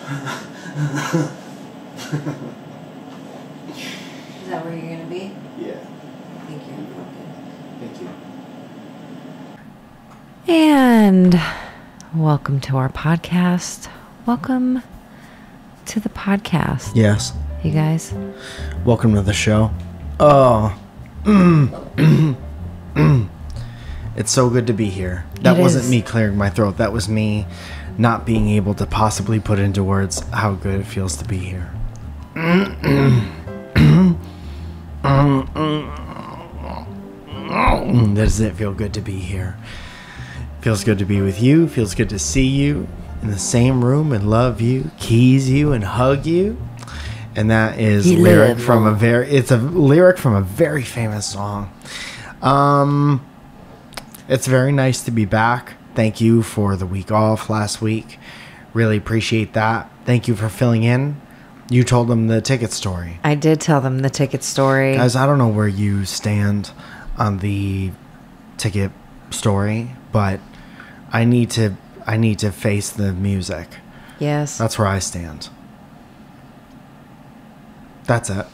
Is that where you're going to be? Yeah. Thank you. Thank you. And welcome to our podcast. Welcome to the podcast. Yes. You guys. Welcome to the show. Oh. It's so good to be here. That wasn't me clearing my throat. That was me not being able to possibly put into words how good it feels to be here. Does it feel good to be here? Feels good to be with you. Feels good to see you in the same room and love you, keys you, and hug you. And that is a lyric from a very famous song. It's very nice to be back. Thank you for the week off last week. Really appreciate that. Thank you for filling in. You told them the ticket story. I did tell them the ticket story. Guys, I don't know where you stand on the ticket story, but I need to face the music. Yes. That's where I stand. That's it.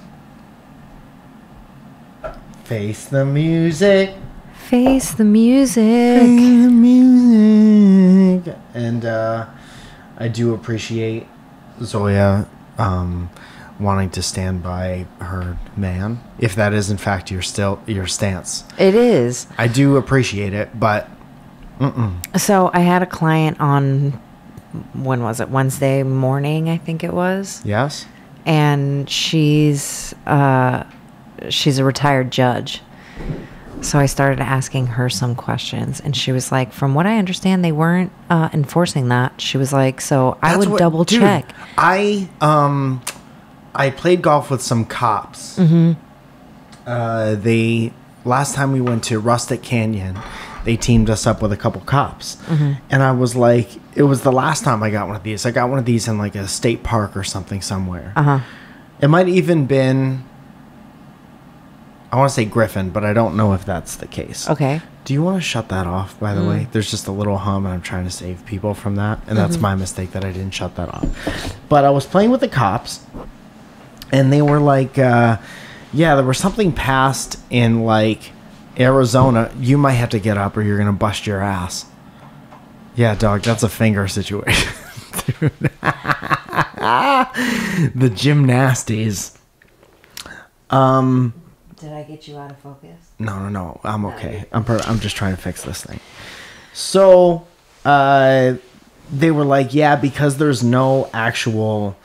Face the music. Face the music. Face the music. And I do appreciate Zoja wanting to stand by her man, if that is in fact your stance. It is. I do appreciate it, but So I had a client on, when was it? Wednesday morning, I think it was. Yes. And she's a retired judge. So I started asking her some questions, and she was like, from what I understand, they weren't enforcing that. She was like, so I would double check. I played golf with some cops. Mm-hmm. Last time we went to Rustic Canyon, they teamed us up with a couple cops. Mm-hmm. And I was like, it was the last time I got one of these. I got one of these in like a state park or something somewhere. Uh-huh. It might even been, I want to say Griffin, but I don't know if that's the case. Okay. Do you want to shut that off, by the way? There's just a little hum, and I'm trying to save people from that. And that's my mistake that I didn't shut that off. But I was playing with the cops, and they were like, yeah, there was something passed in, like, Arizona. You might have to get up or you're going to bust your ass. Yeah, dog, that's a finger situation. The gymnasties. Did I get you out of focus? No. I'm okay. I'm just trying to fix this thing. So, they were like, yeah, because there's no actual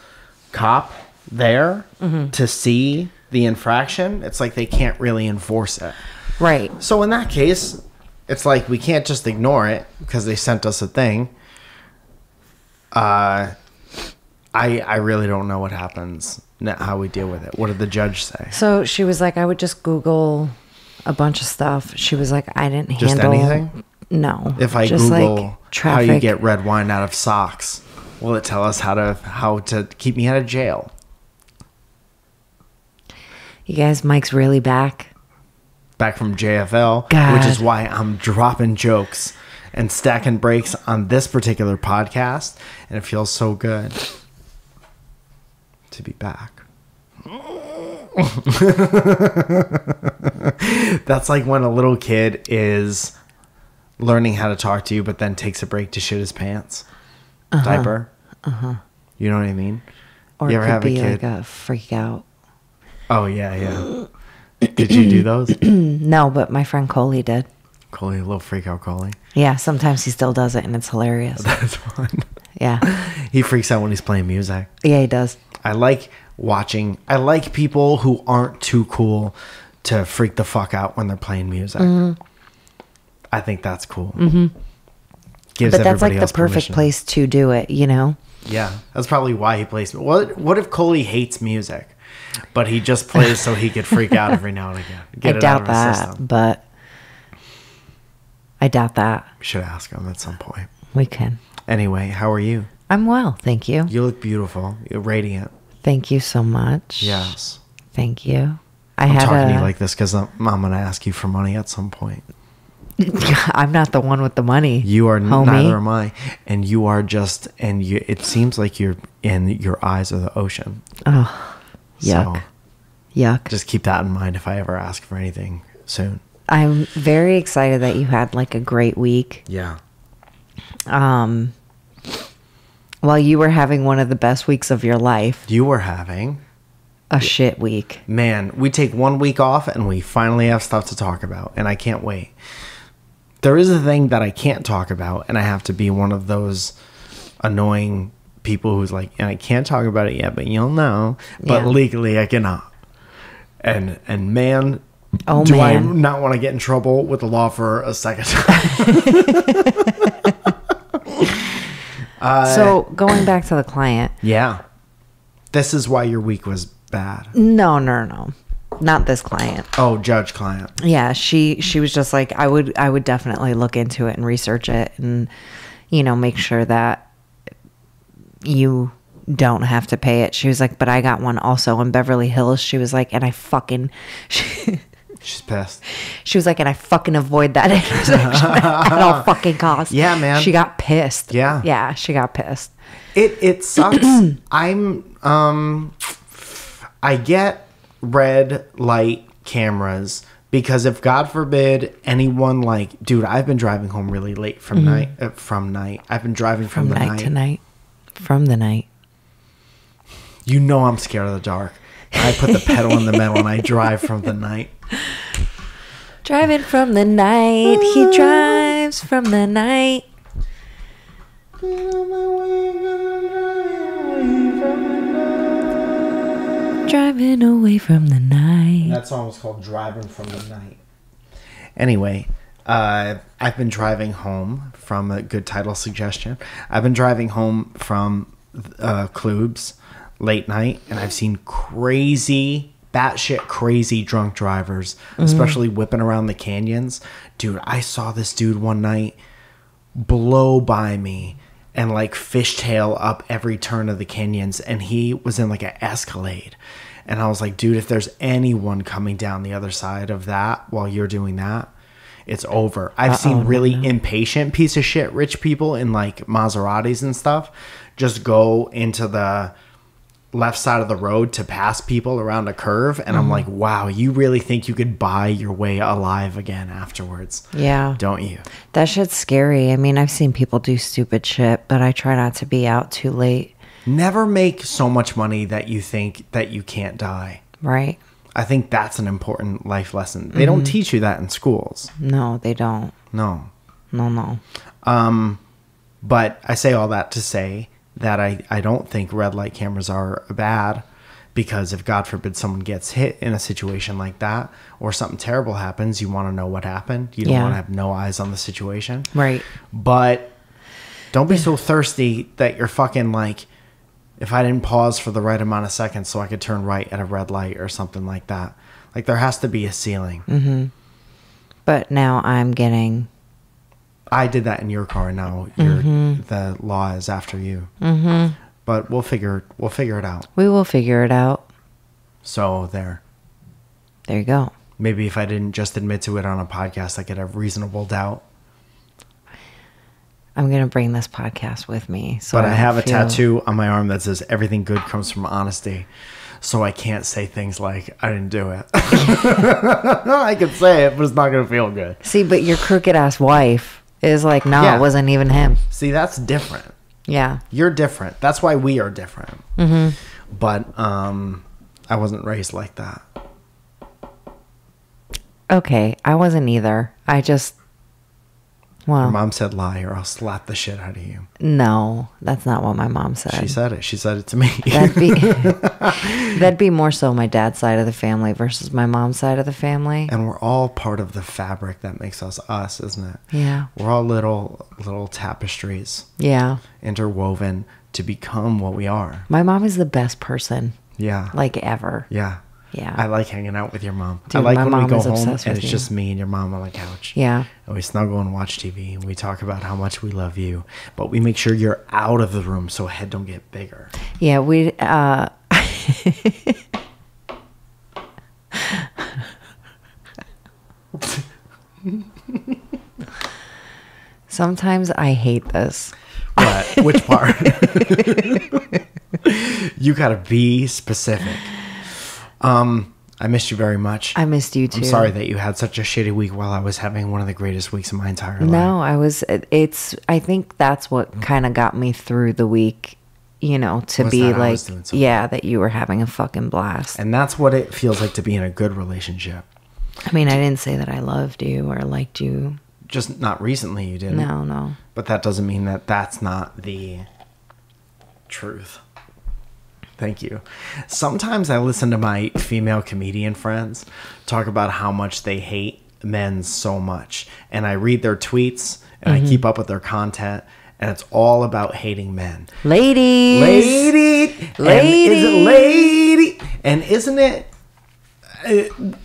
cop there to see the infraction, it's like they can't really enforce it. Right. So in that case, it's like we can't just ignore it because they sent us a thing. I really don't know what happens, how we deal with it. What did the judge say? So she was like, I would just Google a bunch of stuff. She was like, I didn't Just handle anything? No. If I just Google like how traffic. you get red wine out of socks, will it tell us how to keep me out of jail? You guys, Mike's really back. Back from JFL, God. which is why I'm dropping jokes and stacking breaks on this particular podcast, and it feels so good to be back. That's like when a little kid is learning how to talk to you, but then takes a break to shit his pants. Diaper. You know what I mean? Or You it ever could have a be kid? like a freak out. Oh, yeah. Did you do those? No, but my friend Coley did. Coley, a little freak out Coley. Yeah, sometimes he still does it, and it's hilarious. That's fun. Yeah. He freaks out when he's playing music. Yeah, he does. I like people who aren't too cool to freak the fuck out when they're playing music. I think that's cool. Gives But that's like everybody the else perfect permission. place to do it, you know? Yeah, that's probably why he plays. What if Coley hates music, but he just plays so he could freak out every now and again? Get I it out doubt of his that, system. but I doubt that. We should ask him at some point. We can. Anyway, how are you? I'm well, thank you. You look beautiful. You're radiant. Thank you so much. Yes. Thank you. I'm talking to you like this because I'm going to ask you for money at some point. I'm not the one with the money. You are, homie. neither am I. And you are just, and you, it seems like you're in your eyes are the ocean. Oh, yuck. So Yuck. just keep that in mind if I ever ask for anything soon. I'm very excited that you had like a great week. Yeah. While you were having one of the best weeks of your life, You were having, a shit week. man, we take 1 week off and we finally have stuff to talk about. And I can't wait. There is a thing that I can't talk about, and I have to be one of those annoying people who's like, and I can't talk about it yet, but you'll know. But Yeah. legally, I cannot. And man, Oh, do I man. not want to get in trouble with the law for a second time? So going back to the client. Yeah. This is why your week was bad. No. Not this client. Oh, judge client. Yeah, she was just like, I would definitely look into it and research it and, make sure that you don't have to pay it. She was like, but I got one also in Beverly Hills. She was like, and I fucking... She's pissed. She was like, and I fucking avoid that intersection at all fucking costs. Yeah, man. She got pissed. Yeah. Yeah, she got pissed. It sucks. I get red light cameras because if God forbid anyone dude, I've been driving home really late from night. I've been driving from the night to night. From the night. You know I'm scared of the dark. I put the pedal in the metal and I drive from the night. Driving from the night. He drives from the night. Driving away from the night. That song was called Driving from the Night. Anyway, I've been driving home from a good title suggestion. I've been driving home from clubs late night, and I've seen crazy, batshit crazy drunk drivers, especially whipping around the canyons. Dude, I saw this dude one night blow by me and fishtail up every turn of the canyons, and he was in an Escalade. And I was like, dude, if there's anyone coming down the other side of that while you're doing that, it's over. I've seen really impatient piece of shit rich people in Maseratis and stuff just go into the left side of the road to pass people around a curve, and I'm like, wow, you really think you could buy your way alive again afterwards? Yeah. Don't you? That shit's scary. I mean, I've seen people do stupid shit, but I try not to be out too late. Never make so much money that you think that you can't die. Right. I think that's an important life lesson. They don't teach you that in schools. No, they don't. No. No. But I say all that to say that I don't think red light cameras are bad, because if God forbid someone gets hit in a situation like that or something terrible happens, you want to know what happened. You don't want to have no eyes on the situation. Right. But don't be so thirsty that you're fucking if I didn't pause for the right amount of seconds so I could turn right at a red light or something like that. There has to be a ceiling. Mm-hmm. But now I'm getting... I did that in your car. Now the law is after you. Mm-hmm. But we'll figure it out. We will figure it out. So there. There you go. Maybe if I didn't just admit to it on a podcast, I could have reasonable doubt. I'm going to bring this podcast with me. So But I have a tattoo on my arm that says everything good comes from honesty. So I can't say things like, I didn't do it. I could say it, but it's not going to feel good. See, but your crooked ass wife is like, no, Yeah. it wasn't even him. See, that's different. Yeah. You're different. That's why we are different. Mm-hmm. But I wasn't raised like that. Okay. I wasn't either. I just... Well, Your mom said lie or I'll slap the shit out of you. no, that's not what my mom said. She said it. She said it to me. That'd be more so my dad's side of the family versus my mom's side of the family. And we're all part of the fabric that makes us us, isn't it? Yeah. We're all little tapestries Yeah. interwoven to become what we are. My mom is the best person, Yeah. ever. Yeah. Yeah. I like hanging out with your mom. Dude, I like my when we mom go is home obsessed and with it's you. just me and your mom on the couch. Yeah. And we snuggle and watch TV and we talk about how much we love you. But we make sure you're out of the room so head don't get bigger. Yeah, we Sometimes I hate this. What? Which part? You gotta be specific. I missed you very much. I missed you too. I'm sorry that you had such a shitty week while I was having one of the greatest weeks of my entire life. No, I think that's what kind of got me through the week, you know, to be like, yeah, that you were having a fucking blast. And that's what it feels like to be in a good relationship. I mean, I didn't say that I loved you or liked you. Just not recently, you didn't. No. But that doesn't mean that that's not the truth. Thank you. Sometimes I listen to my female comedian friends talk about how much they hate men so much. And I read their tweets and I keep up with their content. And it's all about hating men. Lady. And isn't it?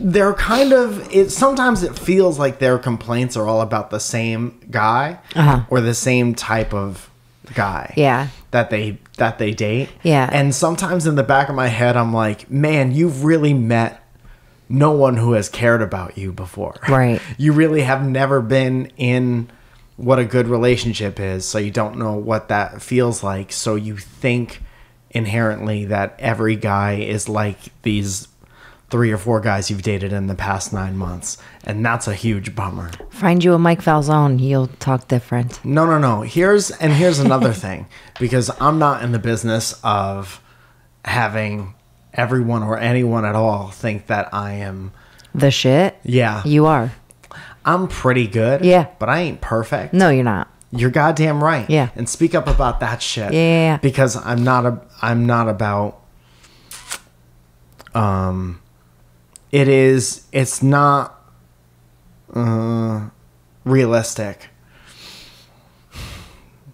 They're kind of. Sometimes it feels like their complaints are all about the same guy or the same type of guy. Yeah. That they date. Yeah. And sometimes in the back of my head, I'm like, man, you've really met no one who has cared about you before. Right. You really have never been in what a good relationship is, so you don't know what that feels like. So you think inherently that every guy is like these 3 or 4 guys you've dated in the past 9 months, and that's a huge bummer. Find you a Mike Falzone, you'll talk different. No. Here's another thing, because I'm not in the business of having everyone or anyone at all think that I am the shit. Yeah, you are. I'm pretty good. Yeah, but I ain't perfect. No, you're not. You're goddamn right. Yeah, and speak up about that shit. Yeah. Because I'm not about. It's not realistic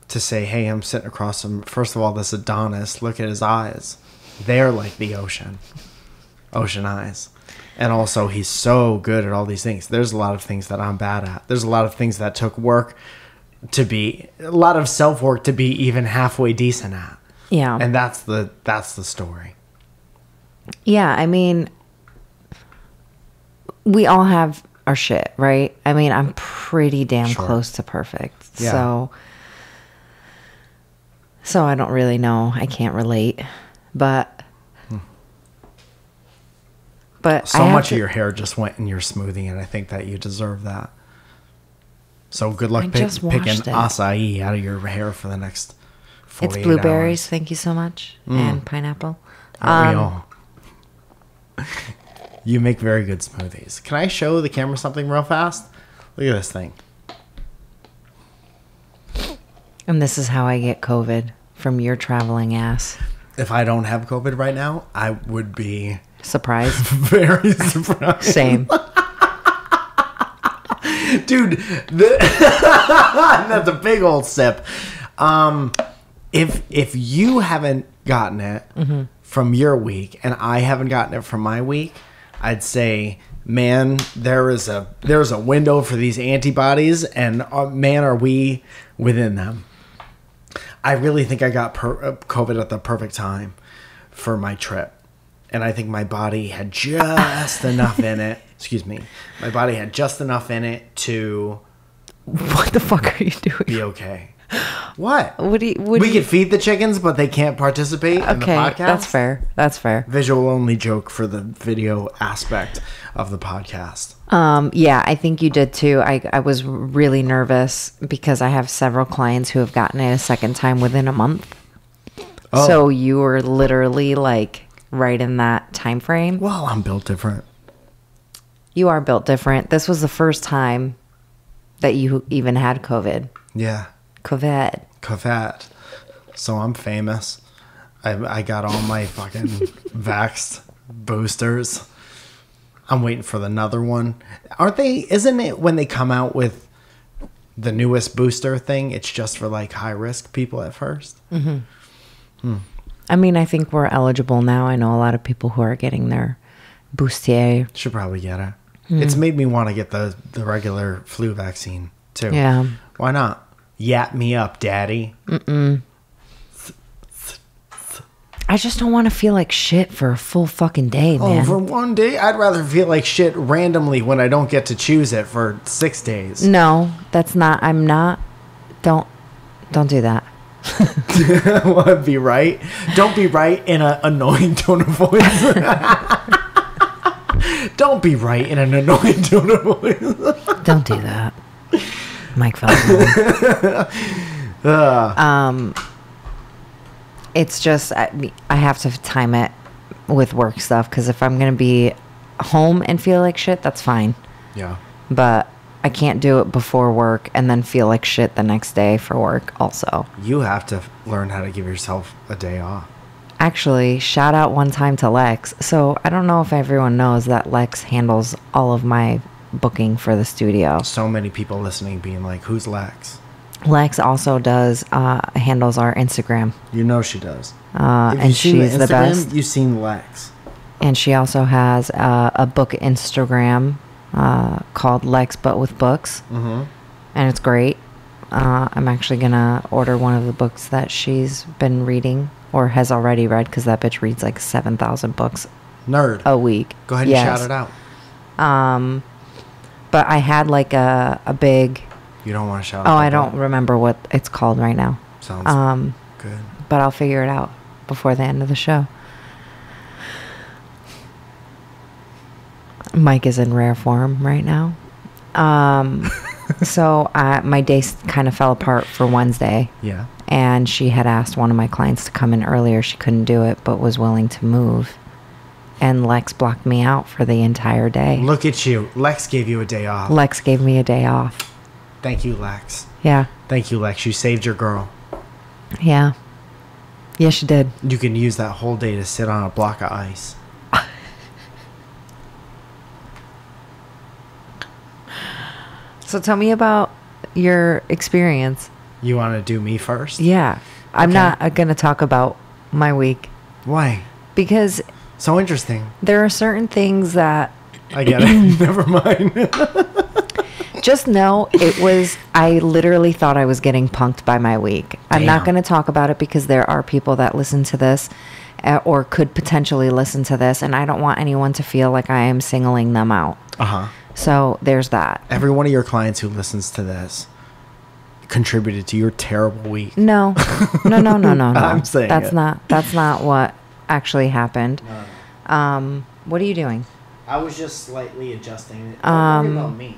to say, hey, I'm sitting across from, first of all, this Adonis, look at his eyes. They're like the ocean eyes. And also, he's so good at all these things. There's a lot of things that I'm bad at. There's a lot of things that took work to be, a lot of self-work to be even halfway decent at. Yeah. And that's the story. Yeah, I mean, we all have our shit, right? I mean, I'm pretty damn close to perfect. Yeah. So I don't really know. I can't relate. But so much of your hair just went in your smoothie, and I think that you deserve that. So good luck picking acai out of your hair for the next 48 hours. It's blueberries. Thank you so much. And pineapple. Aren't we all? You make very good smoothies. Can I show the camera something real fast? Look at this thing. And this is how I get COVID from your traveling ass. If I don't have COVID right now, I would be surprised. Very surprised. Same. Dude, that's a big old sip. If you haven't gotten it from your week and I haven't gotten it from my week, I'd say, man, there's a window for these antibodies, and man, are we within them. I really think I got COVID at the perfect time for my trip. And I think my body had just enough in it. Excuse me. My body had just enough in it to... What the fuck are you doing? Be okay. What? We could feed the chickens, but they can't participate in the podcast? That's fair. Visual only joke for the video aspect of the podcast. Yeah, I think you did too. I was really nervous because I have several clients who have gotten it a second time within a month. Oh. So you were literally like right in that time frame. Well, I'm built different. You are built different. This was the first time that you even had COVID. Yeah. COVID. So I'm famous. I got all my fucking vaxxed boosters. I'm waiting for another one. Isn't it when they come out with the newest booster thing, it's just for like high risk people at first? Mm-hmm. I mean, I think we're eligible now. I know a lot of people who are getting their booster. Should probably get it. It's made me want to get the regular flu vaccine too. Yeah. Why not? Yap me up, daddy. I just don't want to feel like shit for a full fucking day, man. Oh, for one day? I'd rather feel like shit randomly when I don't get to choose it for 6 days. No, that's not. I'm not Don't do that. What, be right? Don't be right in an annoying tone of voice. Don't be right in an annoying tone of voice. Don't do that. Mike Falzone. It's just I have to time it with work stuff, because if I'm gonna be home and feel like shit, that's fine. Yeah. But I can't do it before work and then feel like shit the next day for work also. You have to learn how to give yourself a day off. Actually, shout out one time to Lex. So I don't know if everyone knows that Lex handles all of my booking for the studio. So many people listening being like, who's Lex? Lex also does handles our Instagram. You know she does. And she's the best. You've seen Lex. And she also has a book Instagram called Lex But With Books. Mm-hmm. And it's great. I'm actually going to order one of the books that she's been reading or has already read, because that bitch reads like 7,000 books Nerd. a week. Go ahead and shout it out. But I had like a big... You don't want to shout out? Oh, I book? don't remember what it's called right now. Sounds good. But I'll figure it out before the end of the show. Mike is in rare form right now. So my day kind of fell apart for Wednesday. Yeah. And she had asked one of my clients to come in earlier. She couldn't do it, but was willing to move. And Lex blocked me out for the entire day. Look at you. Lex gave you a day off. Lex gave me a day off. Thank you, Lex. Yeah. Thank you, Lex. You saved your girl. Yeah. Yes, she did. You can use that whole day to sit on a block of ice. So tell me about your experience. You want to do me first? Yeah. I'm not going to talk about my week. Why? Because... So interesting. There are certain things that... I get it. Never mind. Just know I literally thought I was getting punked by my week. Damn. I'm not going to talk about it because there are people that listen to this or could potentially listen to this, and I don't want anyone to feel like I am singling them out. Uh-huh. So there's that. Every one of your clients who listens to this contributed to your terrible week. No. I'm saying that's not what actually happened. No. What are you doing? I was just slightly adjusting it. Don't worry about me.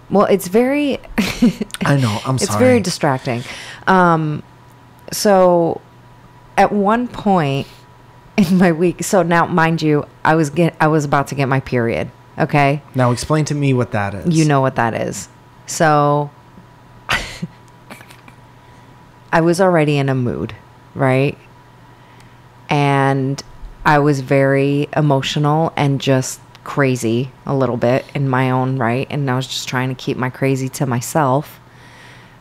Well, it's very... I know, I'm sorry. It's very distracting. So, at one point in my week... So, now, mind you, I was about to get my period, okay? Now, explain to me what that is. You know what that is. So, I was already in a mood, right? And I was very emotional and just crazy a little bit in my own right, and I was just trying to keep my crazy to myself.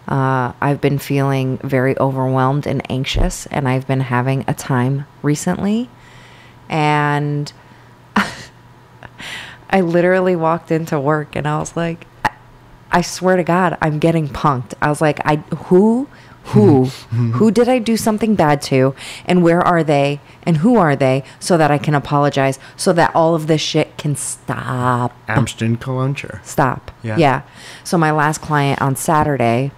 I've been feeling very overwhelmed and anxious, and I've been having a time recently, and I literally walked into work and I was like, I swear to God, I'm getting punked. I was like, who did I do something bad to, and where are they, and who are they, so that I can apologize, so that all of this shit can stop. Amston Kaluncher. Stop. Yeah. So my last client on Saturday,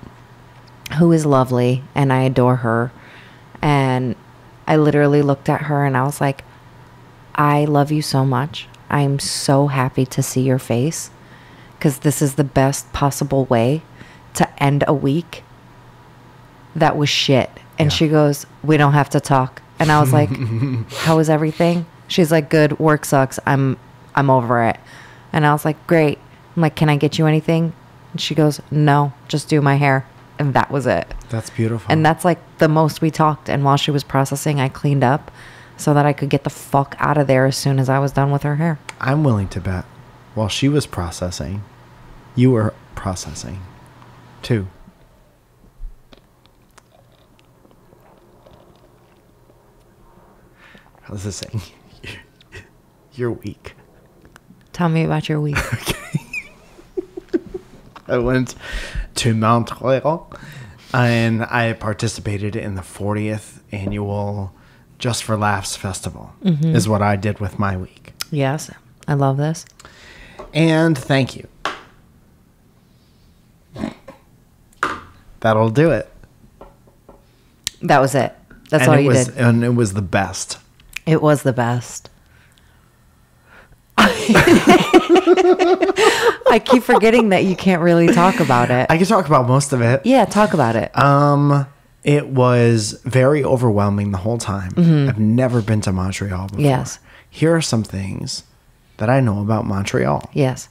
who is lovely, and I adore her, and I literally looked at her and I was like, I love you so much. I'm so happy to see your face, because this is the best possible way to end a week that was shit. And she goes, we don't have to talk. And I was like, how is everything? She's like, good. Work sucks. I'm over it. And I was like, great. I'm like, can I get you anything? And she goes, no, just do my hair. And that was it. That's beautiful. And that's like the most we talked. And while she was processing, I cleaned up so that I could get the fuck out of there as soon as I was done with her hair. I'm willing to bet while she was processing, you were processing too. How's this saying? You're weak. Tell me about your week. Okay. I went to Montreal and I participated in the 40th annual Just for Laughs festival, is what I did with my week. Yes. I love this. And thank you. That'll do it. That was it. That's And all it you was, did. And it was the best. It was the best. I keep forgetting that you can't really talk about it. I can talk about most of it. Yeah, talk about it. It was very overwhelming the whole time. I've never been to Montreal before. Yes. Here are some things that I know about Montreal. Yes.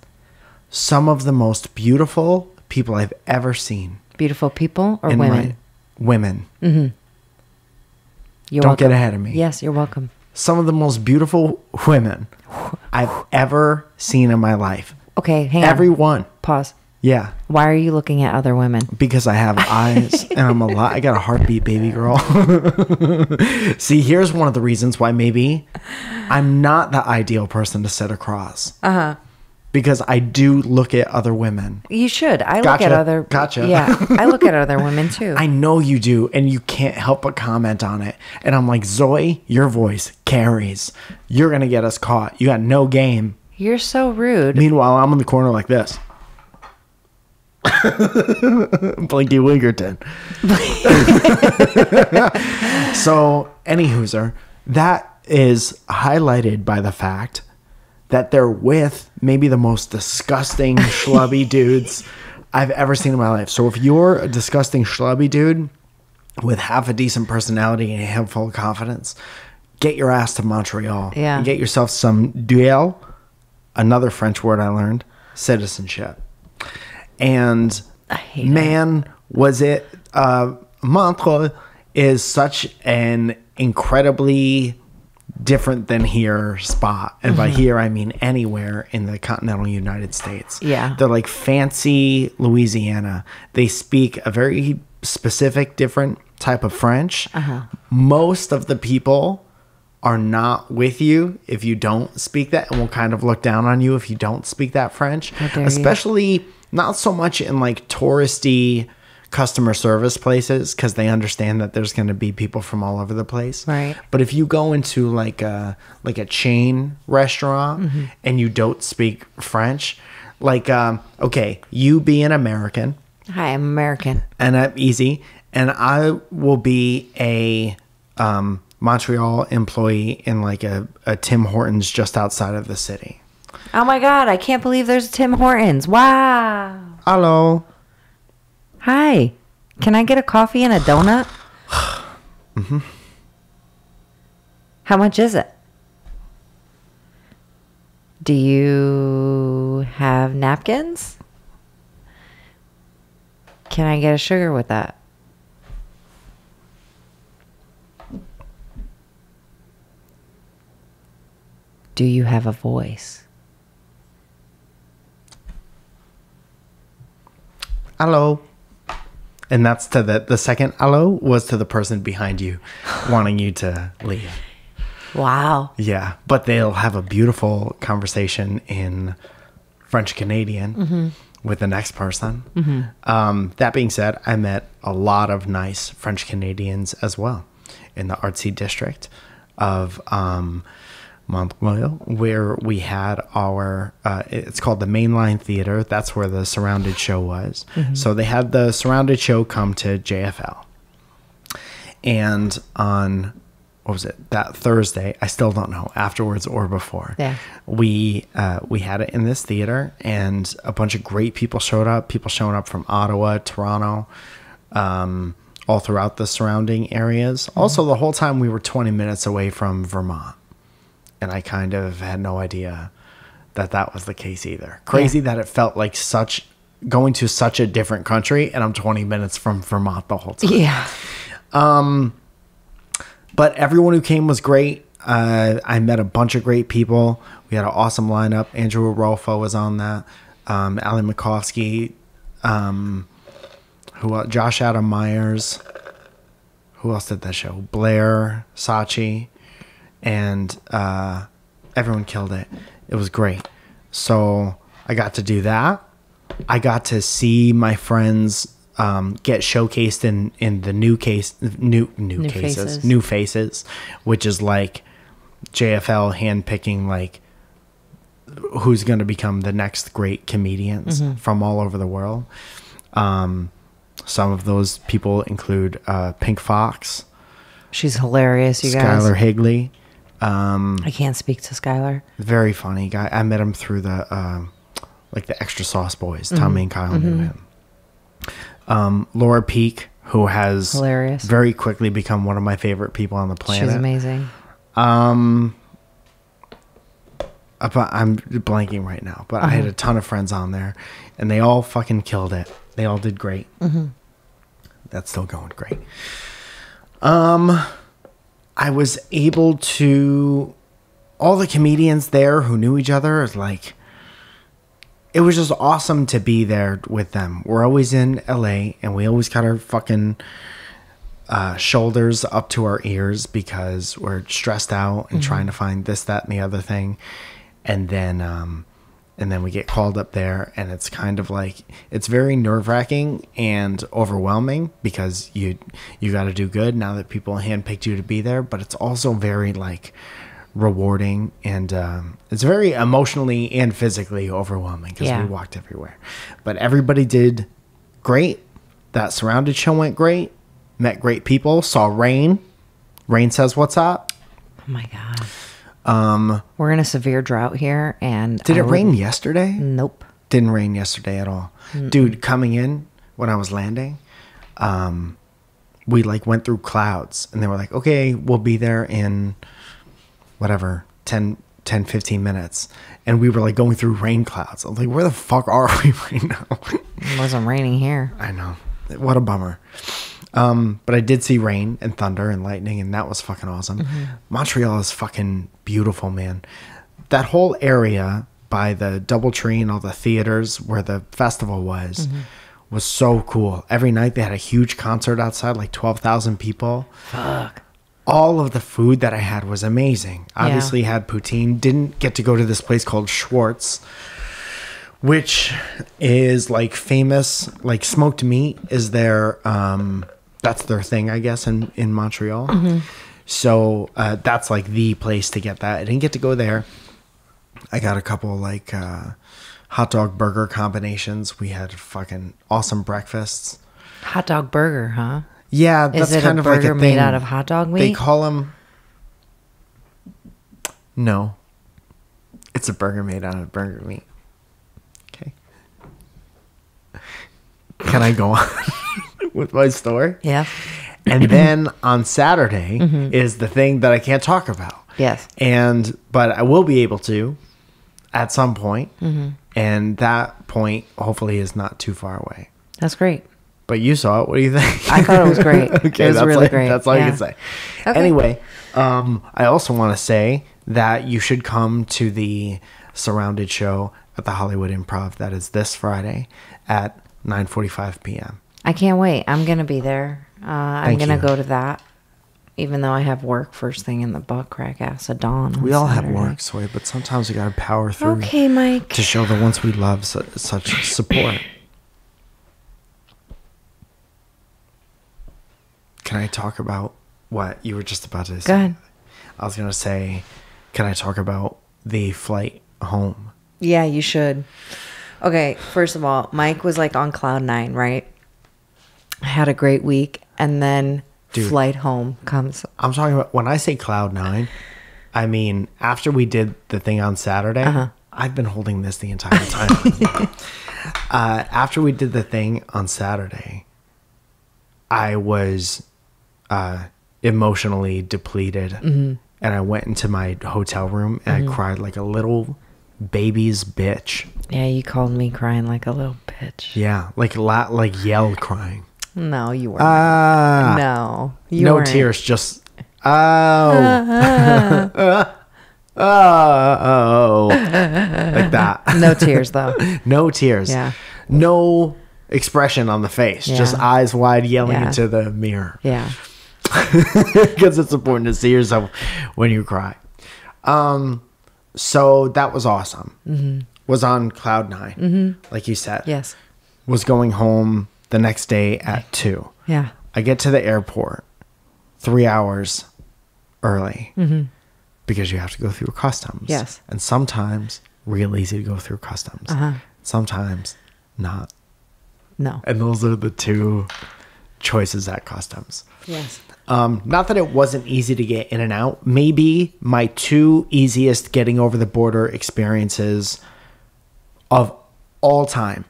Some of the most beautiful people I've ever seen. Beautiful people or in women? Women. You're Don't welcome. get ahead of me. Yes, you're welcome. Some of the most beautiful women I've ever seen in my life. Okay, hang on. Everyone. Pause. Yeah. Why are you looking at other women? Because I have eyes and I'm I got a heartbeat, baby girl. See, here's one of the reasons why maybe I'm not the ideal person to sit across. Because I do look at other women. You should. I look Gotcha. at other. Gotcha. Yeah, I look at other women too. I know you do, and you can't help but comment on it. And I'm like, Zoe, your voice carries. You're going to get us caught. You got no game. You're so rude. Meanwhile, I'm in the corner like this. Blinky Wingerton. So, any hooser, that is highlighted by the fact that they're with maybe the most disgusting schlubby dudes I've ever seen in my life. So if you're a disgusting schlubby dude with half a decent personality and a handful of confidence, get your ass to Montreal. Yeah. And get yourself some duel, another French word I learned, citizenship. And I hate man, was it Montreux is such an incredibly different than here spot. And by here, I mean anywhere in the continental United States. Yeah. They're like fancy Louisiana. They speak a very specific, different type of French. Most of the people are not with you if you don't speak that, and will kind of look down on you if you don't speak that French. How dare you. Especially not so much in like touristy customer service places, because they understand that there's going to be people from all over the place. Right. But if you go into like a chain restaurant and you don't speak French, like okay, you be an American. Hi, I'm American. And I'm easy, and I will be a Montreal employee in like a Tim Hortons just outside of the city. Oh my God, I can't believe there's Tim Hortons. Wow. Hello. Hi. Can I get a coffee and a donut? How much is it? Do you have napkins? Can I get a sugar with that? Do you have a voice? Hello. And that's to the second hello was to the person behind you wanting you to leave. Wow. Yeah. But they'll have a beautiful conversation in French Canadian with the next person. That being said, I met a lot of nice French Canadians as well in the artsy district of Montreuil, where we had our it's called the Mainline Theater. That's where the Surrounded show was. So they had the Surrounded show come to JFL, and on what was it, that Thursday, I still don't know, afterwards or before, we had it in this theater, and a bunch of great people showed up. People showing up from Ottawa, Toronto, all throughout the surrounding areas. Also, the whole time we were 20 minutes away from Vermont. And I kind of had no idea that was the case either. Crazy that it felt like going to such a different country, and I'm 20 minutes from Vermont the whole time. Yeah. But everyone who came was great. I met a bunch of great people. We had an awesome lineup. Andrew Rolfo was on that. Ali Makovsky. Josh Adam Myers. Who else did that show? Blair, Sachi. And everyone killed it. It was great. So I got to do that. I got to see my friends get showcased in the new faces, which is like JFL handpicking like who's going to become the next great comedians from all over the world. Some of those people include Pink Fox, She's hilarious, you guys. Skylar Higley. I can't speak to Skylar. Very funny guy. I met him through the like the Extra Sauce Boys. Tommy and Kyle knew him. Laura Peak, who has Hilarious. very quickly become one of my favorite people on the planet. She's amazing. But I'm blanking right now. But I had a ton of friends on there, and they all fucking killed it. They all did great. That's still going great. I was able to, all the comedians there who knew each other, is like, it was just awesome to be there with them. We're always in LA, and we always got our fucking shoulders up to our ears because we're stressed out and trying to find this, that, and the other thing. And then we get called up there, and it's kind of like, it's very nerve-wracking and overwhelming because you got to do good now that people handpicked you to be there. But it's also very like rewarding, and it's very emotionally and physically overwhelming because we walked everywhere. But everybody did great. That Surrounded show went great. Met great people. Saw Rain. Rain says, "What's up?" Oh my God. We're in a severe drought here, and did it rain yesterday? Nope. Didn't rain yesterday at all. Dude, coming in when I was landing, we like went through clouds, and they were like, okay, we'll be there in whatever 10 15 minutes, and we were like going through rain clouds. I was like, where the fuck are we right now? It wasn't raining here. I know, what a bummer. But I did see rain and thunder and lightning, and that was fucking awesome. Montreal is fucking beautiful, man. That whole area by the DoubleTree and all the theaters where the festival was so cool. Every night they had a huge concert outside, like 12,000 people. Fuck. All of the food that I had was amazing. Obviously had poutine. Didn't get to go to this place called Schwartz, which is like famous, like smoked meat is their that's their thing, I guess, in Montreal. So that's like the place to get that. I didn't get to go there. I got a couple like hot dog burger combinations. We had fucking awesome breakfasts. Hot dog burger, huh? Yeah, that's Is it kind a of like burger a made thing. out of hot dog meat? They call them. No, it's a burger made out of burger meat. Okay. Can I go on with my story? Yeah. And then on Saturday is the thing that I can't talk about. Yes. But I will be able to at some point. And that point hopefully is not too far away. That's great. But you saw it. What do you think? I thought it was great. Okay, it was really great. That's all you can say. Okay. Anyway, I also want to say that you should come to the Surrounded show at the Hollywood Improv. That is this Friday at 9:45 p.m. I can't wait. I'm going to be there. I'm going to go to that, even though I have work first thing in the butt crack ass of dawn. We all have work, Soy, but sometimes we got to power through. Okay, Mike. To show the ones we love such support. Can I talk about what you were just about to say? Go ahead. I was going to say, can I talk about the flight home? Yeah, you should. Okay, first of all, Mike was like on cloud 9, right? I had a great week, and then flight home comes. I'm talking about, when I say cloud 9, I mean, after we did the thing on Saturday, I've been holding this the entire time. After we did the thing on Saturday, I was emotionally depleted, and I went into my hotel room and I cried like a little baby's bitch. Yeah, you called me crying like a little bitch. Yeah, like yell crying. No, you weren't. No, you no weren't. tears, just oh, like that. No tears though. No tears. Yeah. No expression on the face. Yeah. Just eyes wide, yelling into the mirror. Yeah. Because it's important to see yourself when you cry. So that was awesome. Was on cloud 9, like you said. Yes. Was going home the next day at 2. Yeah. I get to the airport 3 hours early because you have to go through customs. Yes. And sometimes real easy to go through customs. Sometimes not. No. And those are the two choices at customs. Yes. Not that it wasn't easy to get in and out. Maybe my two easiest getting over the border experiences of all time.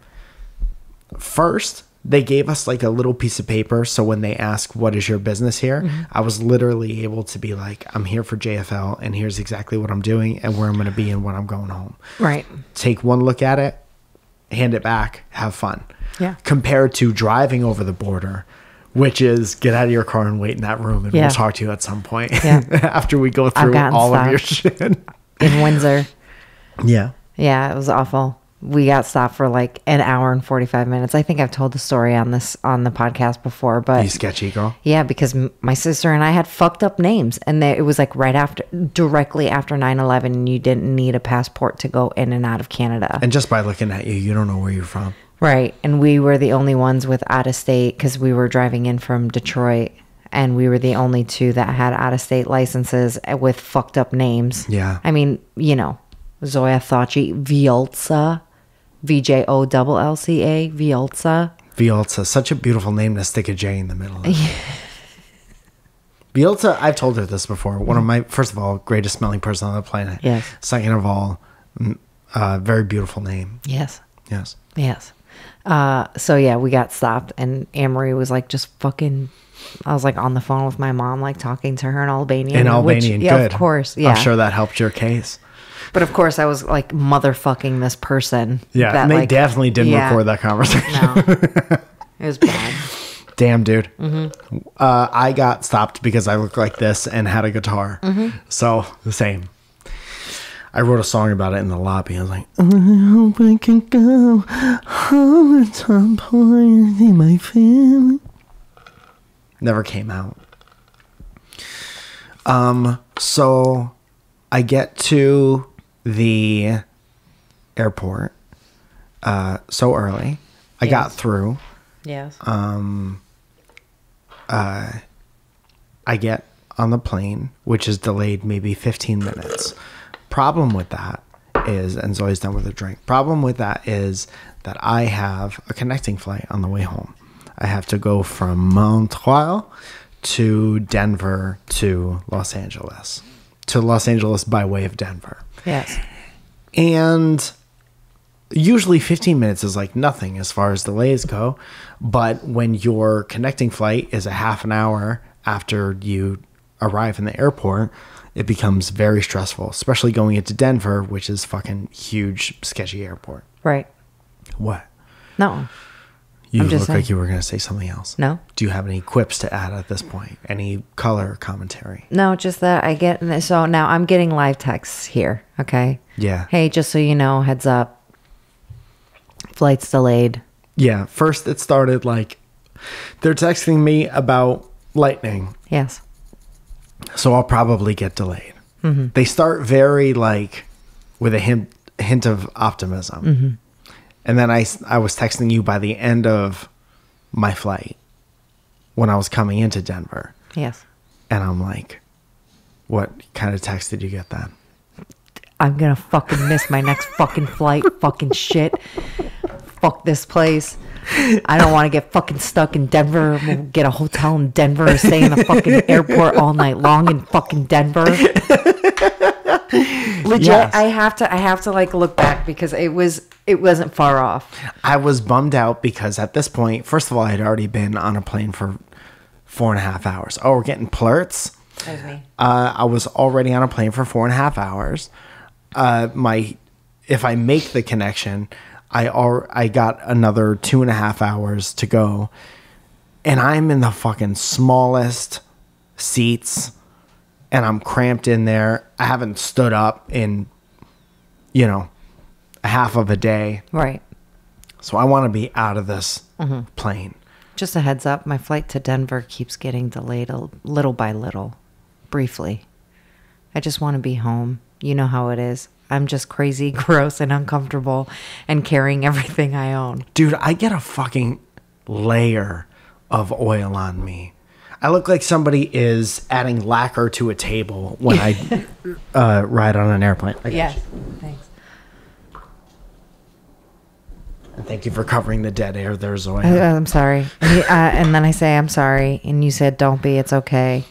First, they gave us like a little piece of paper. So when they ask, what is your business here? I was literally able to be like, I'm here for JFL and here's exactly what I'm doing and where I'm going to be and when I'm going home. Right. Take one look at it, hand it back, have fun. Yeah. Compared to driving over the border, which is get out of your car and wait in that room and we'll talk to you at some point after we go through all of your shit. In Windsor. Yeah. Yeah, it was awful. We got stopped for like an hour and 45 minutes. I think I've told the story on the podcast before, but you sketchy girl. Yeah, because my sister and I had fucked up names, and it was like directly after 9/11, and you didn't need a passport to go in and out of Canada. And just by looking at you, you don't know where you're from. Right, and we were the only ones with out of state because we were driving in from Detroit, and we were the only two that had out of state licenses with fucked up names. Yeah, I mean, you know, Zoja Violca. VJOLLCA, Violca. Violca, such a beautiful name to stick a J in the middle of. Violca, I've told her this before. One of my, first of all, greatest smelling person on the planet. Yes. Second of all, very beautiful name. Yes. Yes. Yes. So yeah, we got stopped, and Amory was like, just fucking. I was like on the phone with my mom, like talking to her in Albanian. In Albanian, yeah, good. Of course. Yeah. I'm sure that helped your case. But of course, I was like motherfucking this person. Yeah, and they definitely didn't record that conversation. No, it was bad. Damn, dude. Mm-hmm. I got stopped because I looked like this and had a guitar. Mm-hmm. So, the same. I wrote a song about it in the lobby. I was like, I hope I can go home at some point in my family. Never came out. So, I get to the airport so early. I got through. Yes. I get on the plane, which is delayed maybe 15 minutes. Problem with that is, and Zoe's done with her drink. Problem with that is that I have a connecting flight on the way home. I have to go from Montreal to Denver to Los Angeles. To Los Angeles by way of Denver. Yes. And usually 15 minutes is like nothing as far as delays go. But when your connecting flight is a half an hour after you arrive in the airport, it becomes very stressful, especially going into Denver, which is fucking huge, sketchy airport. Right. What? No. You look like you were going to say something else. No. Do you have any quips to add at this point? Any color commentary? No, just that I get... So now I'm getting live texts here, okay? Yeah. Hey, just so you know, heads up. Flight's delayed. Yeah. First, it started like... They're texting me about lightning. Yes. So I'll probably get delayed. Mm-hmm. They start very like... with a hint of optimism. Mm-hmm. And then I was texting you by the end of my flight when I was coming into Denver. Yes. And I'm like, what kind of text did you get then? I'm going to fucking miss my next fucking flight. Fucking shit. Fuck this place. I don't want to get fucking stuck in Denver. We'll get a hotel in Denver or stay in the fucking airport all night long in fucking Denver. Legit, yes. I have to like look back because it wasn't far off. I was bummed out because at this point, first of all, I had already been on a plane for 4.5 hours. Oh, we're getting plurts. That was me. I was already on a plane for 4.5 hours. If I make the connection, I got another 2.5 hours to go, and I'm in the fucking smallest seats. And I'm cramped in there. I haven't stood up in, a half of a day. Right. So I want to be out of this plane. Just a heads up, my flight to Denver keeps getting delayed little by little, briefly. I just want to be home. You know how it is. I'm just crazy, gross, and uncomfortable and carrying everything I own. Dude, I get a fucking layer of oil on me. I look like somebody is adding lacquer to a table when I ride on an airplane. Yeah, thanks. And thank you for covering the dead air there, Zoya. I'm sorry. And then I say, I'm sorry. And you said, don't be. It's okay.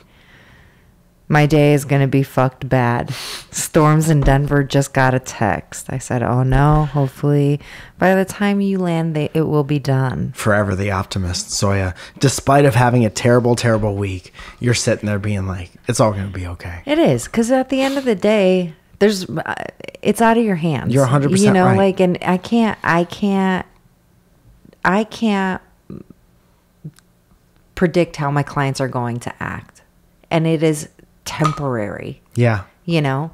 My day is going to be fucked bad. Storms in Denver just got a text. I said, oh no, hopefully by the time you land, it will be done. Forever the optimist, Zoya. Despite of having a terrible, terrible week, you're sitting there being like, it's all going to be okay. It is. Because at the end of the day, it's out of your hands. You're 100% You know, right. like, and I can't predict how my clients are going to act. And it is temporary. Yeah. You know,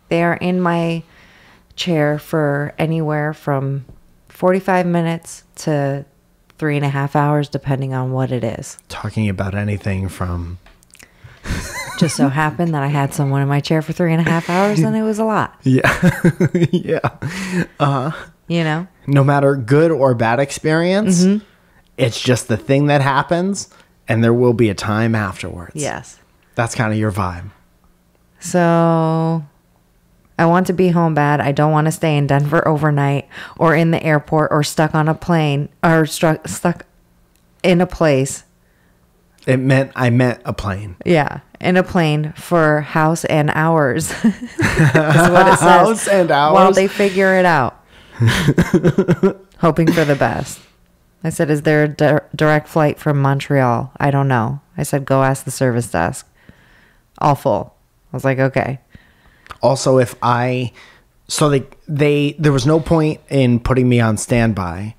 they are in my chair for anywhere from 45 minutes to 3.5 hours, depending on what it is. Talking about anything from... Just so happened that I had someone in my chair for 3.5 hours, and it was a lot. Yeah. Yeah. You know? No matter good or bad experience, it's just the thing that happens, and there will be a time afterwards. Yes. That's kind of your vibe. So I want to be home bad. I don't want to stay in Denver overnight or in the airport or stuck on a plane or stuck in a place. I meant a plane. Yeah, in a plane for house and hours. Is what it says. House and hours? While they figure it out. Hoping for the best. I said, is there a direct flight from Montreal? I don't know. I said, go ask the service desk. All full. I was like, okay. Also, there was no point in putting me on standby,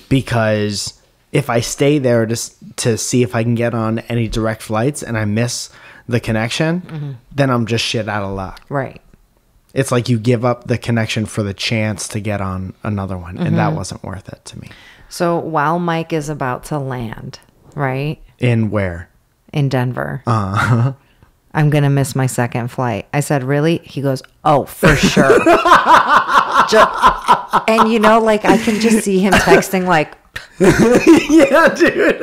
because if I stay there to see if I can get on any direct flights and I miss the connection, then I'm just shit out of luck. Right. It's like you give up the connection for the chance to get on another one, and that wasn't worth it to me. So while Mike is about to land, right? In where? In Denver. I'm going to miss my second flight. I said, really? He goes, oh, for sure. And, you know, like, I can just see him texting, like. Yeah, dude.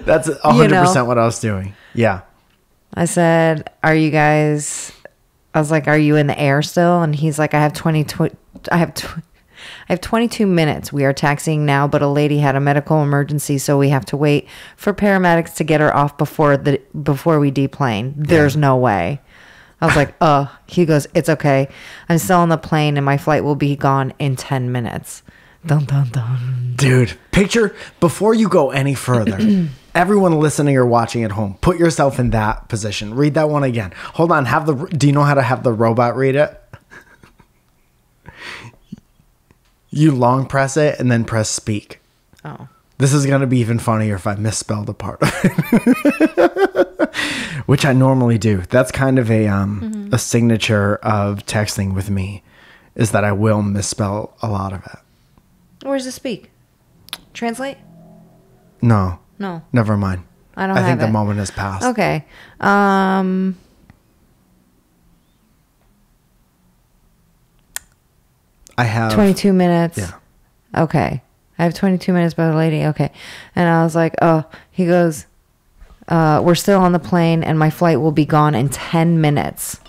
That's 100% what I was doing. Yeah. I said, are you guys, I was like, are you in the air still? And he's like, I have 22 minutes. We are taxiing now, but a lady had a medical emergency, so we have to wait for paramedics to get her off before we deplane. There's no way. I was like, he goes, it's okay. I'm still on the plane and my flight will be gone in 10 minutes. Dun, dun, dun. Dude, picture, before you go any further, everyone listening or watching at home, put yourself in that position. Read that one again. Hold on. Do you know how to have the robot read it? You long press it and then press speak. Oh. This is going to be even funnier if I misspelled a part of it. Which I normally do. That's kind of a signature of texting with me, is that I will misspell a lot of it. Where's the speak? Translate? No. No. Never mind. I don't I have think the it. moment has passed. Okay. I have 22 minutes. Yeah. Okay. I have 22 minutes by the lady. Okay. And I was like, oh, he goes, we're still on the plane and my flight will be gone in 10 minutes.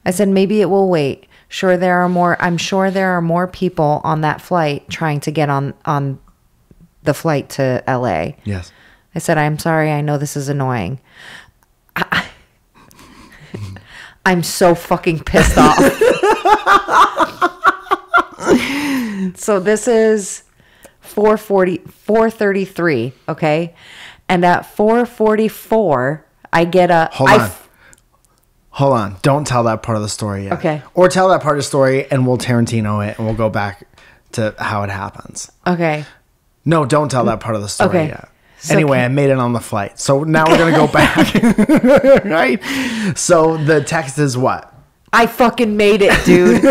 I said, maybe it will wait. I'm sure there are more people on that flight trying to get on the flight to LA. Yes. I said, I'm sorry. I know this is annoying. I'm so fucking pissed off. So this is 4:33, okay? And at 4:44, I get a... Hold on. Don't tell that part of the story yet. Okay. Or tell that part of the story and we'll Tarantino it and we'll go back to how it happens. Okay. No, don't tell that part of the story yet. So anyway, I made it on the flight. So now we're going to go back. Right? So the text is what? I fucking made it, dude.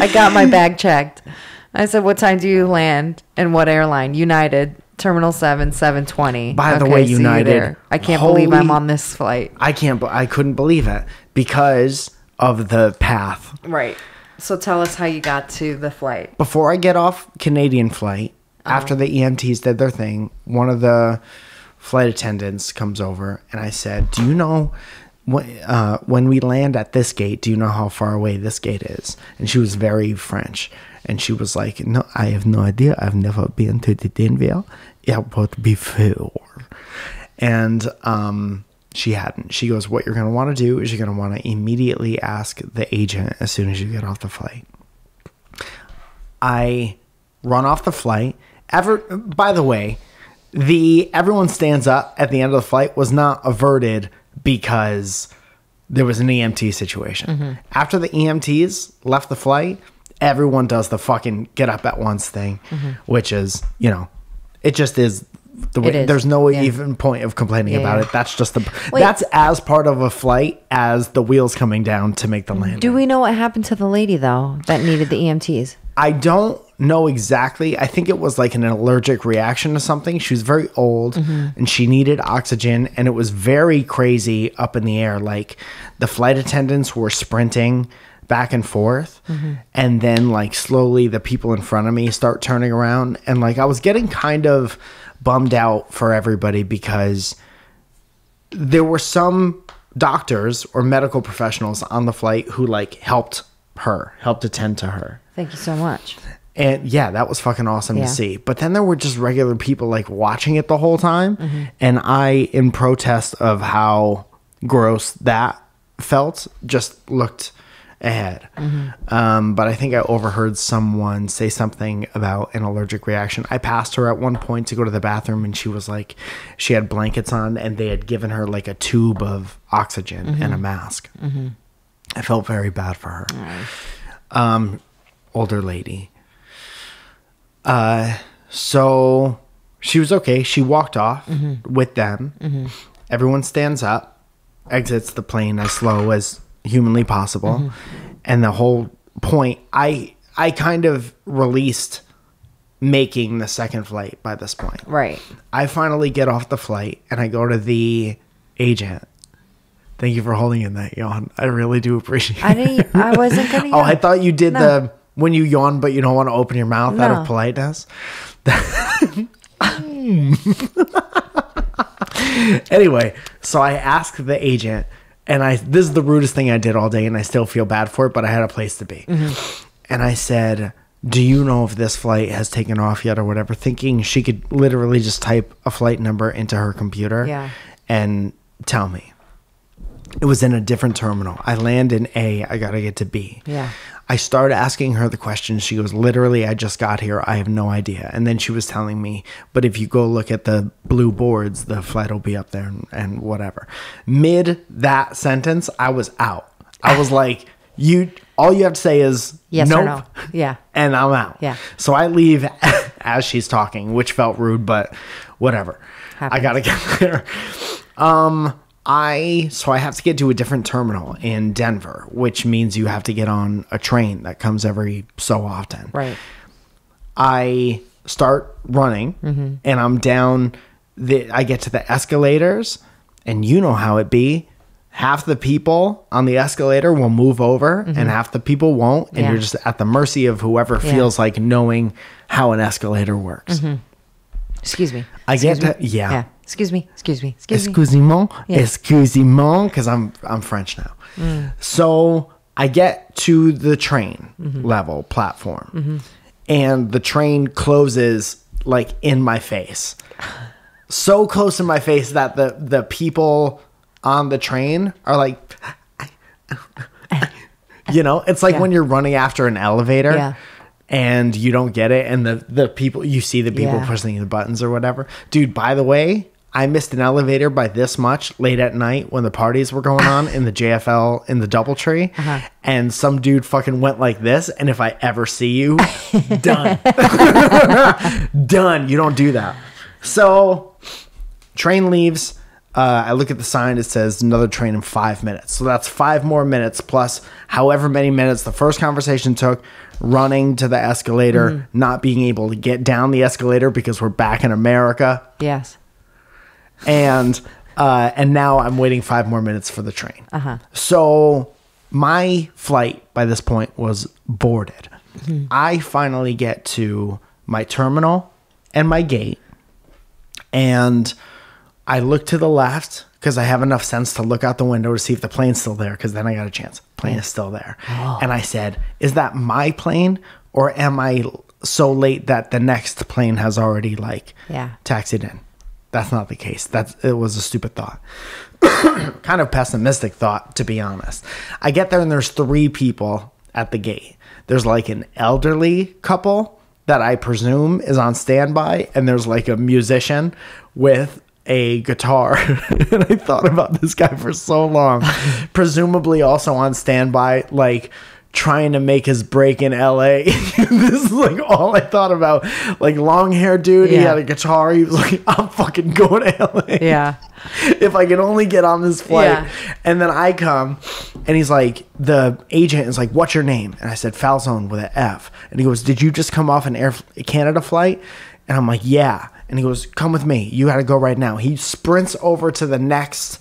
I got my bag checked. I said, what time do you land and what airline? United, Terminal 7, 7:20. By the way, see you United. there. I can't believe I'm on this flight. I couldn't believe it because of the path. Right. So tell us how you got to the flight. Before I get off Canadian flight, after the EMTs did their thing, one of the flight attendants comes over and I said, do you know when we land at this gate, do you know how far away this gate is? And she was very French. And she was like, no, I have no idea. I've never been to the Denver airport before. And she hadn't. She goes, what you're going to want to do is you're going to want to immediately ask the agent as soon as you get off the flight. I run off the flight. By the way, everyone stands up at the end of the flight was not averted because there was an EMT situation. Mm-hmm. After the EMTs left the flight, everyone does the fucking get up at once thing, mm-hmm. which is, it just is the way. There's no even point of complaining about it. That's just that's as part of a flight as the wheels coming down to make the landing. Do we know what happened to the lady though that needed the EMTs? I don't know exactly. I think it was like an allergic reaction to something. She was very old mm-hmm. and she needed oxygen, and it was very crazy up in the air. Like the flight attendants were sprinting back and forth, mm-hmm. and then like slowly the people in front of me start turning around, and like I was getting kind of bummed out for everybody because there were some doctors or medical professionals on the flight who like helped attend to her. Thank you so much. And yeah, that was fucking awesome to see. But then there were just regular people like watching it the whole time, mm-hmm. and I, in protest of how gross that felt, just looked ahead. Mm-hmm. But I think I overheard someone say something about an allergic reaction. I passed her at one point to go to the bathroom, and she was like, she had blankets on, and they had given her like a tube of oxygen mm-hmm. and a mask. Mm-hmm. I felt very bad for her. Nice. Older lady. So she was okay. She walked off mm-hmm. with them. Mm-hmm. Everyone stands up, exits the plane as slow as humanly possible. Mm-hmm. And the whole point, I kind of released making the second flight by this point. Right. I finally get off the flight and I go to the agent. Thank you for holding in that yawn. I really do appreciate it. I wasn't going to yawn. Oh, I thought you did when you yawn, but you don't want to open your mouth out of politeness. Anyway, so I asked the agent, and this is the rudest thing I did all day, and I still feel bad for it, but I had a place to be. Mm-hmm. And I said, do you know if this flight has taken off yet or whatever? Thinking she could literally just type a flight number into her computer and tell me. It was in a different terminal. I land in A. I got to get to B. Yeah. I started asking her the question. She goes, literally, I just got here. I have no idea. And then she was telling me, but if you go look at the blue boards, the flight will be up there and whatever. Mid that sentence, I was out. I was like, all you have to say is yes nope, or no. Yeah. And I'm out. Yeah. So I leave as she's talking, which felt rude, but whatever. Happens. I got to get there. So I have to get to a different terminal in Denver, which means you have to get on a train that comes every so often. Right. I start running mm-hmm. and I'm down I get to the escalators, and you know how it be. Half the people on the escalator will move over mm-hmm. and half the people won't. And you're just at the mercy of whoever feels like knowing how an escalator works. Mm-hmm. Excuse me. Yeah. Excuse me. Excusez-moi. Yeah. Excusez-moi, because I'm French now. Mm. So I get to the train mm-hmm. level platform, mm-hmm. and the train closes like in my face. So close in my face that the people on the train are like, it's like when you're running after an elevator. Yeah. And you don't get it, and the people, you see the people pushing the buttons or whatever. Dude, by the way, I missed an elevator by this much late at night when the parties were going on in the JFL in the DoubleTree, and some dude fucking went like this, and if I ever see you, done. Done. You don't do that. So, train leaves. I look at the sign. It says another train in 5 minutes. So that's 5 more minutes plus however many minutes the first conversation took, running to the escalator, mm-hmm. not being able to get down the escalator because we're back in America. Yes. And now I'm waiting 5 more minutes for the train. Uh-huh. So my flight by this point was boarded. Mm-hmm. I finally get to my terminal and my gate, and I look to the left because I have enough sense to look out the window to see if the plane's still there, because then I got a chance. Plane is still there. And I said, is that my plane, or am I so late that the next plane has already taxied in? That's not the case. It was a stupid thought. Kind of pessimistic thought, to be honest. I get there and there's 3 people at the gate. There's like an elderly couple that I presume is on standby, and there's like a musician with a guitar. And I thought about this guy for so long. Presumably also on standby, like trying to make his break in LA. This is like all I thought about. Like, long hair dude, he had a guitar. He was like, I'm fucking going to LA. Yeah. If I can only get on this flight. Yeah. And then I come and he's like, the agent is like, what's your name? And I said, Falzone with an F. And he goes, did you just come off an Air Canada flight? And I'm like, yeah. And he goes, come with me. You got to go right now. He sprints over to the next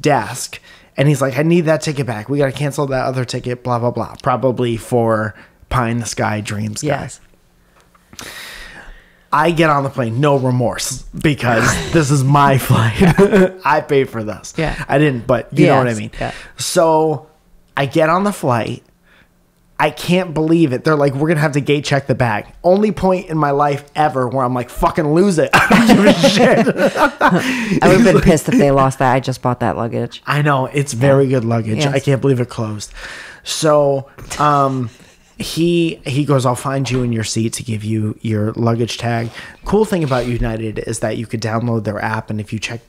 desk. And he's like, I need that ticket back. We got to cancel that other ticket, blah, blah, blah. Probably for Pie in the Sky Dreams guy. Yes. I get on the plane, no remorse, because this is my flight. I paid for this. Yeah. I didn't, but you know what I mean. Yeah. So I get on the flight. I can't believe it. They're like, we're going to have to gate check the bag. Only point in my life ever where I'm like, fucking lose it. I don't give a shit. I would have been pissed if they lost that. I just bought that luggage. I know. It's very good luggage. Yes. I can't believe it closed. So he goes, I'll find you in your seat to give you your luggage tag. Cool thing about United is that you could download their app, and if you check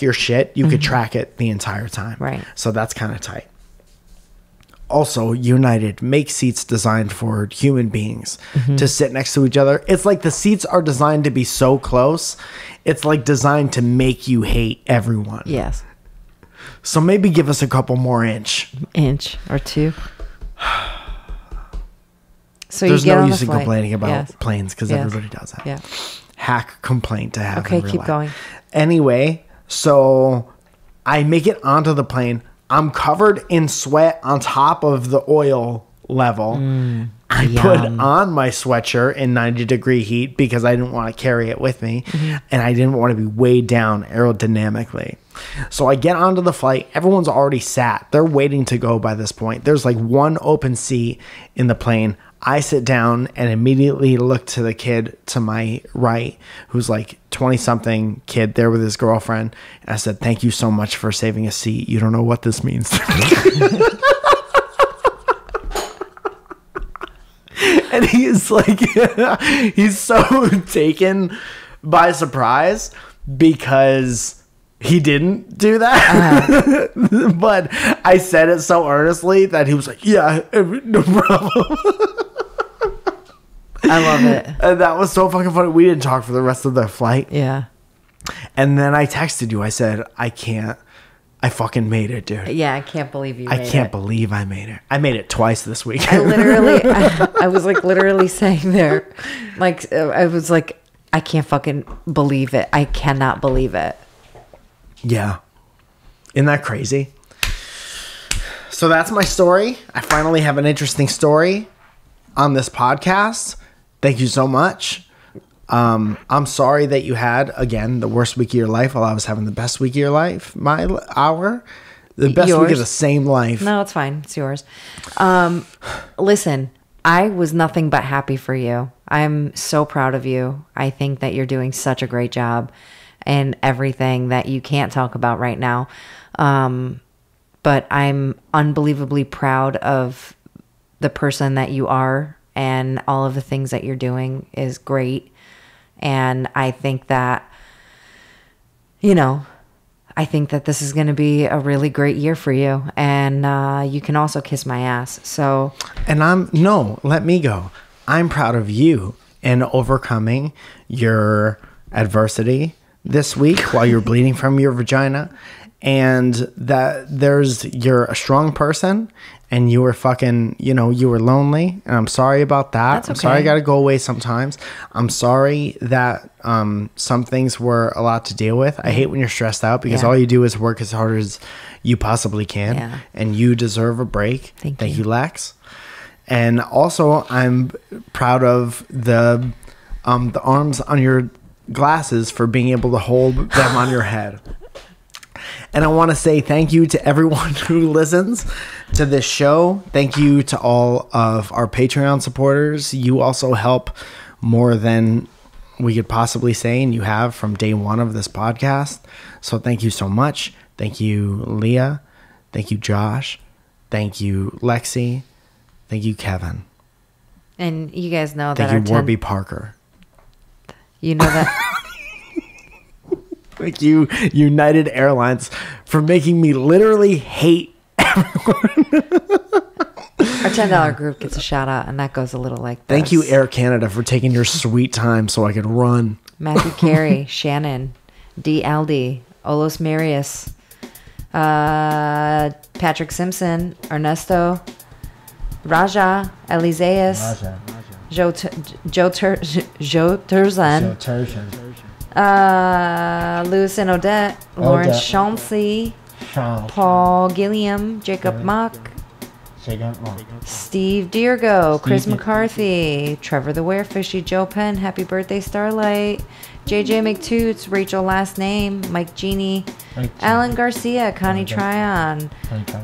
your shit, you could track it the entire time. Right. So that's kind of tight. Also, United makes seats designed for human beings to sit next to each other. It's like the seats are designed to be so close. It's like designed to make you hate everyone. Yes. So maybe give us a couple more inch or 2. So there's you get no on use the in flight. complaining about Yes. planes, because Yes. everybody does that. Yeah. Hack complaint to have. Okay, in real keep life. going. Anyway, so I make it onto the plane. I'm covered in sweat on top of the oil level. I put on my sweatshirt in 90-degree heat because I didn't want to carry it with me, and I didn't want to be weighed down aerodynamically. So I get onto the flight. Everyone's already sat. They're waiting to go by this point. There's like one open seat in the plane. I sit down and immediately look to the kid to my right, who's like 20-something kid there with his girlfriend. And I said, thank you so much for saving a seat. You don't know what this means to me. And he's like, he's so taken by surprise because he didn't do that. But I said it so earnestly that he was like, yeah, no problem. I love it. And that was so fucking funny. We didn't talk for the rest of the flight. Yeah. And then I texted you. I said, I can't. I fucking made it, dude. Yeah, I can't believe you I made can't it. believe I made it. I made it twice this week. I was like literally saying there, like, I was like, I can't fucking believe it. I cannot believe it. Yeah. Isn't that crazy? So that's my story. I finally have an interesting story on this podcast. Thank you so much. I'm sorry that you had, again, the worst week of your life while I was having the best week of your life. The best Yours? week of the same life. No, it's fine. It's yours. Listen, I was nothing but happy for you. I'm so proud of you. I think that you're doing such a great job and everything that you can't talk about right now. But I'm unbelievably proud of the person that you are, and all of the things that you're doing is great. And I think that, I think that this is going to be a really great year for you. And you can also kiss my ass. So. And let me go. I'm proud of you in overcoming your adversity this week while you're bleeding from your vagina. And that you're a strong person, and you were fucking, you were lonely, and I'm sorry about that. That's okay. I'm sorry I got to go away sometimes. I'm sorry that some things were a lot to deal with. I hate when you're stressed out because all you do is work as hard as you possibly can, and you deserve a break. Thank you, Lex. And also, I'm proud of the arms on your glasses for being able to hold them on your head. And I want to say thank you to everyone who listens to this show. Thank you to all of our Patreon supporters. You also help more than we could possibly say, and you have from day one of this podcast. So thank you so much. Thank you, Leah. Thank you, Josh. Thank you, Lexi. Thank you, Kevin. And you guys know that Thank you, Warby Parker. You know that. Thank you, United Airlines, for making me literally hate everyone. Our $10 group gets a shout out, and that goes a little like this. Thank you, Air Canada, for taking your sweet time so I could run. Matthew Carey, Shannon, D. Aldi, Olos Marius, Patrick Simpson, Ernesto, Raja, Eliseus, Joe Turzan, Lewis and Odette, Lawrence Chauncey, Paul Gilliam, Jacob Mock, Steve Diergo, Chris McCarthy, Trevor the Werefishy, Joe Penn, Happy Birthday Starlight, JJ McToots, Rachel Last Name, Mike Genie, Alan Garcia, Connie Tryon,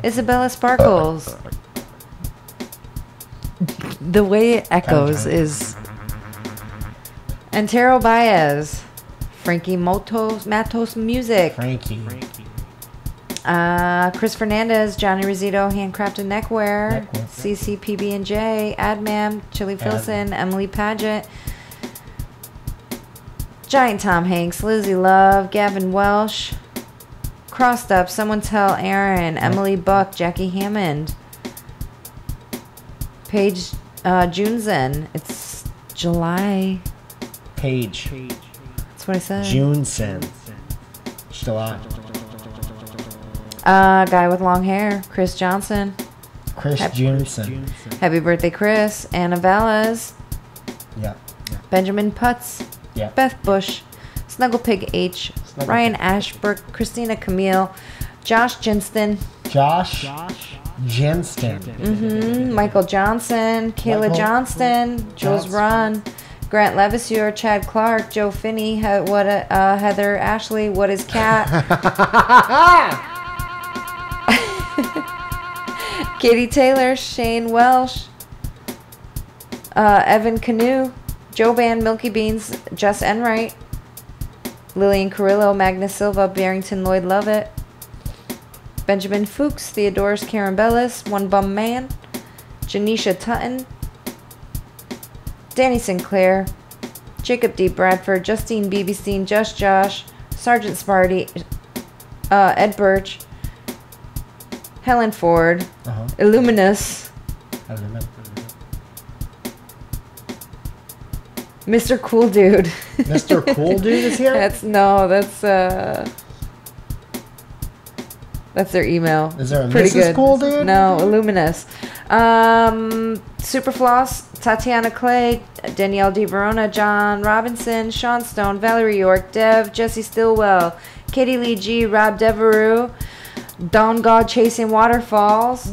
Isabella Sparkles. The way it echoes is Antero Baez, Frankie Matos Music, Chris Fernandez, Johnny Rizito, Handcrafted Neckwear, CCPB&J, Admam, Chili Filson, Emily Paget, Giant Tom Hanks, Lizzie Love, Gavin Welsh, Crossed Up, Someone Tell Aaron, Emily Buck, Jackie Hammond, Paige Junesen. It's July. Paige. That's what I said. Junesen. July. Guy with long hair, Chris Johnson. Chris Junesen. Happy birthday, Chris. Anna Valles. Yeah. Benjamin Putz. Yeah. Beth Bush. Snugglepig H. Ryan Ashbrook. Christina Camille. Josh Jinston. Josh Jinston. Michael Johnson. Kayla Johnston. Jules Run. Grant Levasseur, Chad Clark, Joe Finney, Heather Ashley, What is Cat? Katie Taylor, Shane Welsh, Evan Canoe, Joe Band, Milky Beans, Jess Enright, Lillian Carrillo, Magnus Silva, Barrington Lloyd Lovett, Benjamin Fuchs, Theodorus Karen Bellis, One Bum Man, Janisha Tutton, Danny Sinclair, Jacob D. Bradford, Justine Beebestein, Just Josh, Sergeant Sparty, Ed Birch, Helen Ford, Illuminous, Mr. Cool Dude. Mr. Cool Dude is here? That's their email. Is there a pretty Mrs. good. Cool Dude? No, Illuminous. Superfloss, Tatiana Clay, Danielle D. Verona, John Robinson, Sean Stone, Valerie York, Dev, Jesse Stillwell, Katie Lee G, Rob Devereaux, Don God Chasing Waterfalls,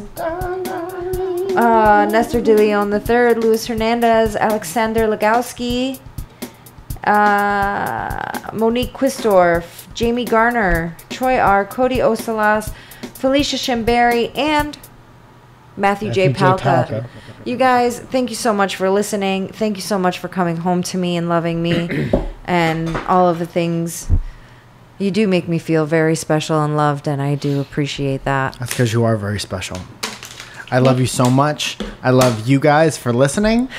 Nestor De Leon III, Luis Hernandez, Alexander Legowski, Monique Quistorf, Jamie Garner, Troy R., Cody Osalas, Felicia Shimberry, and Matthew J. Palka. You guys, thank you so much for listening. Thank you so much for coming home to me and loving me and all of the things. You do make me feel very special and loved, and I do appreciate that. That's because you are very special. I love you so much. I love you guys for listening.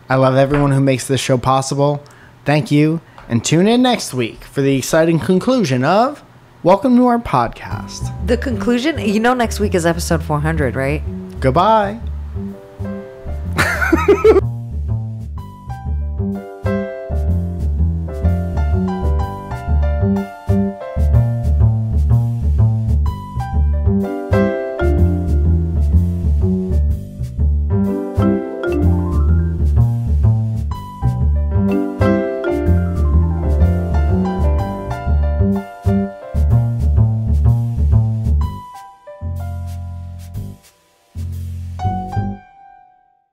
I love everyone who makes this show possible. Thank you, and tune in next week for the exciting conclusion of Welcome to our podcast. The conclusion? You know next week is episode 400, right? Goodbye.